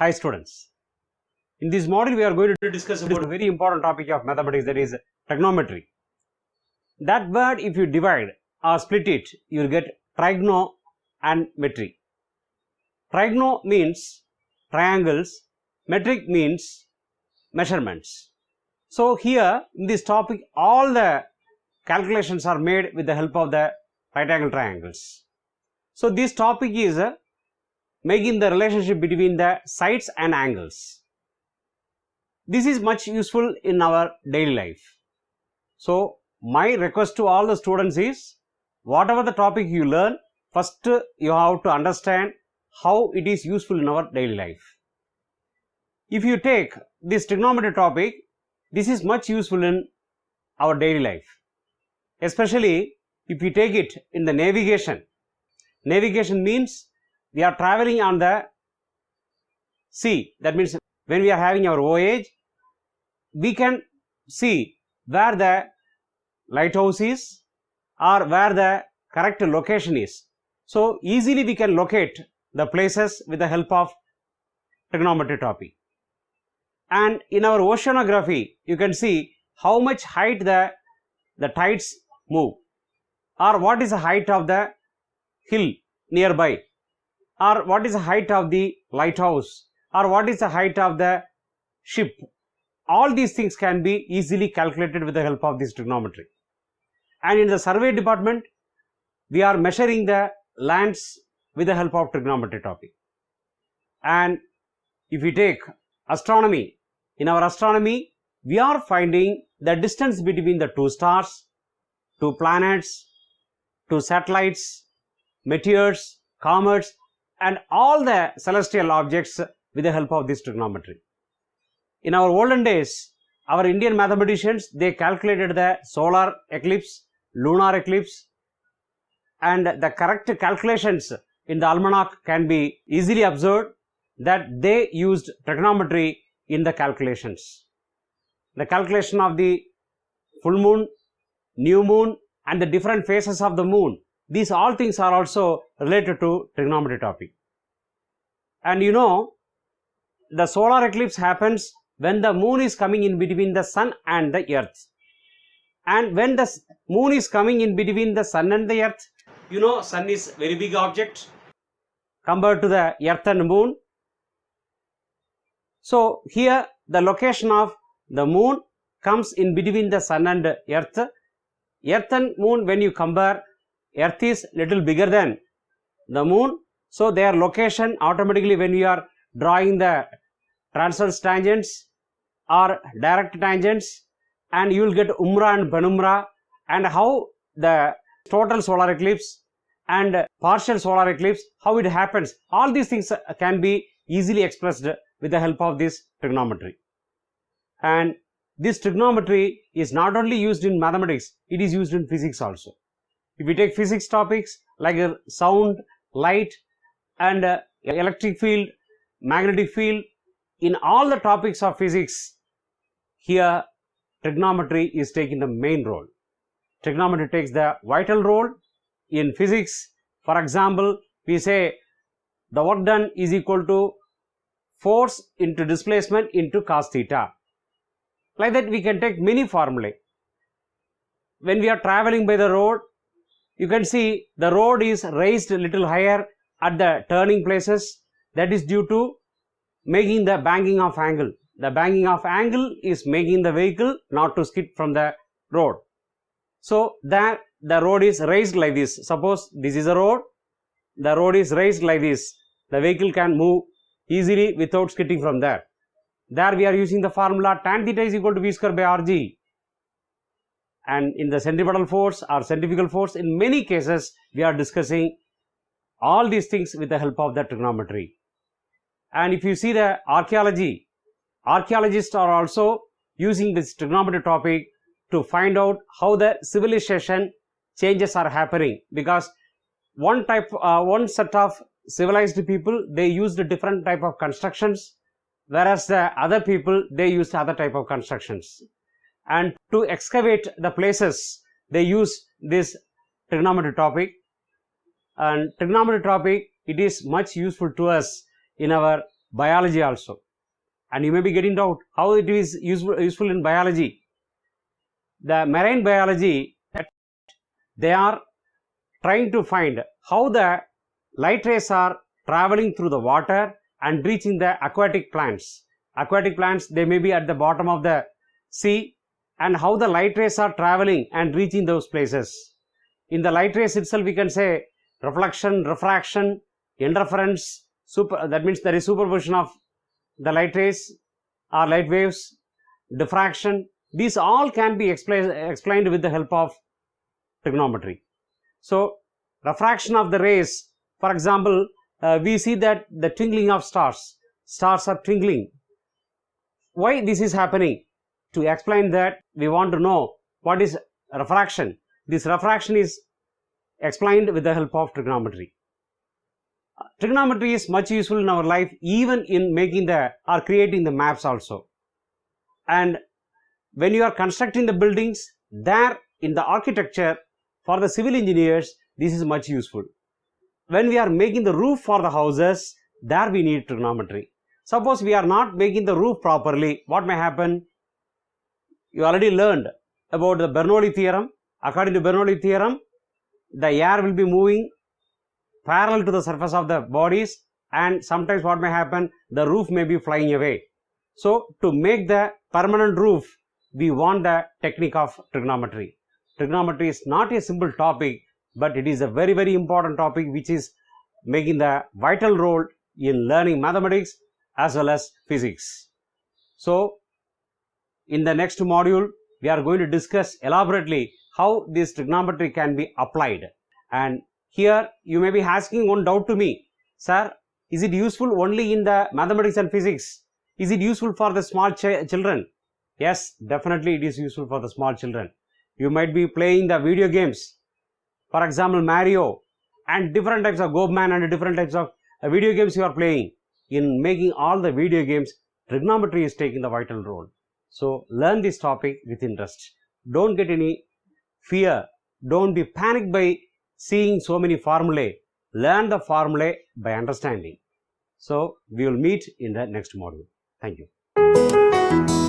Hi students, in this module we are going to discuss about a very important topic of mathematics, that is trigonometry. That word, if you divide or split it, you will get trigono and metry. Trigono means triangles, metric means measurements. So here in this topic all the calculations are made with the help of the right angle triangles. So this topic is making the relationship between the sides and angles. This is much useful in our daily life. So my request to all the students is, whatever the topic you learn, first you have to understand how it is useful in our daily life. If you take this trigonometry topic, this is much useful in our daily life, especially if you take it in the navigation. Navigation means we are traveling on the sea. That means when we are having our voyage, we can see where the lighthouse is or where the correct location is. So easily we can locate the places with the help of trigonometry topic. And in our oceanography, you can see how much height the tides move, or what is the height of the hill nearby, or what is the height of the lighthouse, or what is the height of the ship. All these things can be easily calculated with the help of this trigonometry. And in the survey department, we are measuring the lands with the help of trigonometry topic. And if we take astronomy, in our astronomy, we are finding the distance between the two stars, two planets, two satellites, meteors, comets, and all the celestial objects with the help of this trigonometry. In our olden days, our Indian mathematicians, they calculated the solar eclipse, lunar eclipse, and the correct calculations in the almanac can be easily observed that they used trigonometry in the calculations. The calculation of the full moon, new moon, and the different phases of the moon, these all things are also related to trigonometry topic. And you know, the solar eclipse happens when the moon is coming in between the sun and the earth. And when the moon is coming in between the sun and the earth, you know, sun is very big object compared to the earth and moon. So here the location of the moon comes in between the sun and earth. Earth and moon, when you compare, earth is little bigger than the moon. So their location automatically, when we are drawing the transverse tangents or direct tangents, and you will get umbra and penumbra, and how the total solar eclipse and partial solar eclipse, how it happens. All these things can be easily expressed with the help of this trigonometry. And this trigonometry is not only used in mathematics, it is used in physics also. If we take physics topics like sound, light, and electric field, magnetic field, in all the topics of physics, here trigonometry is taking the main role. Trigonometry takes the vital role in physics. For example, we say the work done is equal to force into displacement into cos theta. Like that we can take many formulae. When we are traveling by the road, you can see the road is raised a little higher at the turning places. That is due to making the banking of angle. The banking of angle is making the vehicle not to skid from the road. So that the road is raised like this. Suppose this is a road, the road is raised like this. The vehicle can move easily without skidding from there. There we are using the formula tan theta is equal to v square by rg. And in the centripetal force or centrifugal force, in many cases we are discussing all these things with the help of the trigonometry. And if you see the archaeology, archaeologists are also using this trigonometry topic to find out how the civilization changes are happening, because one set of civilized people, they used a different type of constructions, whereas the other people, they used other type of constructions. And to excavate the places, they use this trigonometry topic. And trigonometry topic, it is much useful to us in our biology also. And you may be getting doubt how it is useful in biology. The marine biology, they are trying to find how the light rays are traveling through the water and reaching the aquatic plants. Aquatic plants, they may be at the bottom of the sea, and how the light rays are traveling and reaching those places. In the light rays itself, we can say reflection, refraction, interference, that means there is superposition of the light rays or light waves, diffraction. These all can be explained with the help of trigonometry. So, refraction of the rays, for example, we see that the twinkling of stars are twinkling. Why this is happening? To explain that, we want to know what is refraction. This refraction is explained with the help of trigonometry. Trigonometry is much useful in our life, even in making or creating the maps also. And when you are constructing the buildings, there in the architecture, for the civil engineers, this is much useful. When we are making the roof for the houses, there we need trigonometry. Suppose we are not making the roof properly, what may happen? You already learned about the Bernoulli theorem. According to Bernoulli theorem, the air will be moving parallel to the surface of the bodies, and sometimes what may happen, the roof may be flying away. So, to make the permanent roof, we want the technique of trigonometry. Trigonometry is not a simple topic, but it is a very, very important topic which is making the vital role in learning mathematics as well as physics. So, in the next module, we are going to discuss elaborately how this trigonometry can be applied. And here you may be asking one doubt to me, sir, is it useful only in the mathematics and physics? Is it useful for the small children? Yes, definitely it is useful for the small children. You might be playing the video games, for example Mario, and different types of Goldman and different types of video games you are playing. In making all the video games, trigonometry is taking the vital role. So learn this topic with interest. Don't get any fear. Don't be panicked by seeing so many formulae. Learn the formulae by understanding. So we will meet in the next module. Thank you.